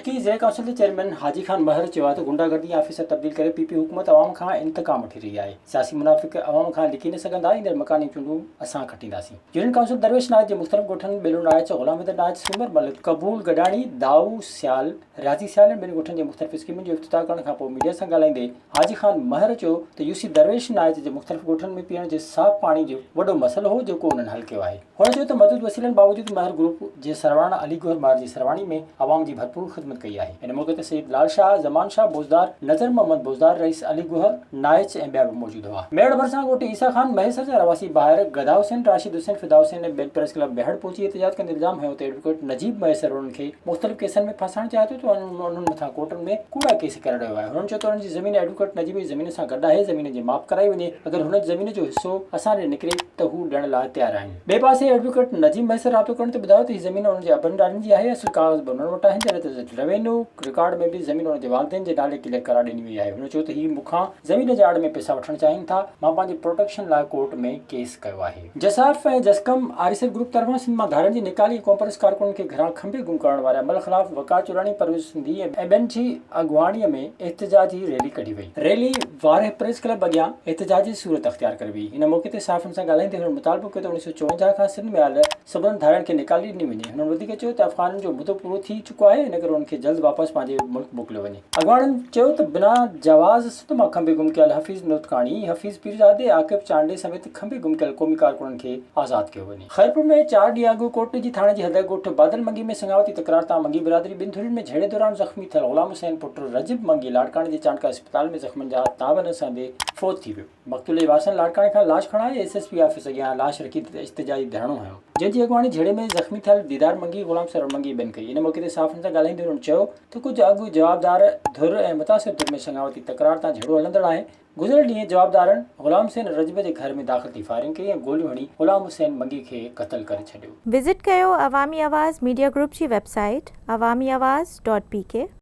मटकी ज़िले काउंसिल के चेयरमैन हाजी खान महर चयो त गुंडागर्दी ऑफिसर तब्दील करे पीपी हुकूमत अवाम खां इंतकाम वठी रही है। सियासी मुनाफ़िक अवाम खां लिकी न सघंदा, ईंदड़ मकानी चूंडूं असां खटींदासीं। यूनियन काउंसिल दरवेश नायत जे मुख़्तलिफ़ ॻोठनि बेलू नायत, ग़ुलाम अहमद नायत, सूमर मलिक, कबूल गडाणी, दाऊ सियाल, राज़ी सियाल ॿिनि ॻोठनि जे मुख़्तलिफ़ स्कीमुनि जो इफ़्तिताह करण खां पोइ मीडिया सां ॻाल्हाईंदे हाजी खान महर चयो त यूसी दरवेश नायत जे मुख़्तलिफ़ ॻोठनि में पीअण जे साफ़ पाणी जो वॾो मसइलो हो जेको उन्हनि हल कयो आहे। हुन चयो त मदद वसीलनि बावजूद महर ग्रुप जे सरवाणा अली गौहर महर जी सरवाणी में अवाम जी भरपूर ख़िदमत कई आहे। इन मौक़े ते सईद लाल शाह, ज़मान शाह बोज़दार, नज़र मोहम्मद बोज़दार, रईस अली गौहर, नाइच ऐं ॿिया बि मौजूद हुआ। मेड़ भरिसां ॻोठ ईसा खान महेसर जा रवासी ॿाहिरि गदा हुसैन, राशिद हुसैन, फिदा हुसैन ऐं ॿियनि प्रेस क्लब बेहड़ पहुची एहतिजाज कंदे इल्ज़ाम हयो त एडवोकेट नजीब महेसर उन्हनि खे मुख़्तलिफ़ केसनि में फसाइण चाहे थो त उन्हनि मथां कोर्टनि में कूड़ा केस करे रहियो आहे। हुननि चयो त उन्हनि जी ज़मीन एडवोकेट नजीब जी ज़मीन सां गॾु आहे। ज़मीन जी माप कराई वञे, अगरि हुन जी ज़मीन जो हिसो असां ॾे निकिरे त हू ॾियण लाइ तयारु आहिनि। ॿिए पासे एडवोकेट नजीब महेसर राब्तो करण ते ॿुधायो त हीअ ज़मीन उन्हनि जे अबनि ॾाॾनि जी आहे। असुल काग़ज़ बि उन्हनि वटि आहिनि, जॾहिं त रेवेन्यू रिकॉर्ड में बि ज़मीन उन्हनि जे वालिदैन जे नाले क्लियर करार ॾिनी वई आहे। हुन चयो त हीअ मूंखां ज़मीन जे आड़ में पैसा वठणु चाहिनि था, मां पंहिंजे प्रोटेक्शन लाइ कोर्ट में केस कयो आहे। जसार्फ ऐं जसकम आरिसर ग्रुप तरफ़ां सिंध मां धारनि जी निकाली कॉन्फ्रेंस कारकुननि खे घरां खंबे गुम करण वारे अमल ख़िलाफ़ वकार चुराणी, परवेज़ सिंधी ऐं ॿियनि जी अॻुवाणीअ में एहतिजाजी रैली कढी वई। रैली वारे प्रेस क्लब अॻियां एहतिजाजी सूरत अख़्तियार करे वई। हिन मौक़े ते सहाफ़ियुनि सां ॻाल्हाईंदे हुननि मुतालबो कयो त 1954 खां सिंध में आयल सभिनी धारनि खे निकाली ॾिनी वञे। हुननि वधीक चयो त अफ़गाननि जो मुदो पूरो थी चुको आहे, इन करे उन्हनि खे जल्द वापसि पंहिंजे मुल्क मोकिलियो वञे। अॻुवाणनि चयो त बिना जवाज़ सिंध मां खंबे गुम कयल हफ़ीज़ नोतकाणी, हफ़ीज़ पीरज़ादे, आकिब चांडे समेत खंबे गुम कयल क़ौमी कारकुननि खे आज़ादु कयो वञे। ख़ैरपुर में 4 ॾींहं अॻु कोटनी जी थाणे जी हद ॻोठ बादल मंगी में संगावती तकरार तां मंगी बिरादरी ॿिनि धुरियुनि में झेड़े दौरान ज़ख़्मी थियल ग़ुलाम हुसैन पुट रजिब मंगी लाड़काणे जे चांडका अस्पताल में ज़ख़्मनि जा ताब न सहंदे फ़ौत थी वियो। मक़तूल जे वारसनि लाड़काणे खां लाश खणाए एसएसपी ऑफिस अॻियां लाश रखी इश्तिजाई धरणो हयो, जंहिंजी अॻुवाणी झेड़े में ज़ख़्मी थियल दीदार मंगी, ग़ुलाम सरोवर मंगी ॿियनि कई। इन मौक़े ते सहाफ़ियुनि सां ॻाल्हाईंदे हुननि चयो त कुझु अॻु जवाबदार धुर ऐं मुतासिर धुर में संगावती तकरार तां झेड़ो हलंदड़ आहे। गुज़िरियल ॾींहुं जवाबदारनि ग़ुलाम हुसैन रजब जे घर में दाख़िल थी फायरिंग कई ऐं गोलियूं हणी ग़ुलाम हुसैन मंगी खे क़त्ल करे छॾियो। विज़िट कयो अवामी आवाज़ मीडिया ग्रुप जी वेबसाइट awamiawaz.pk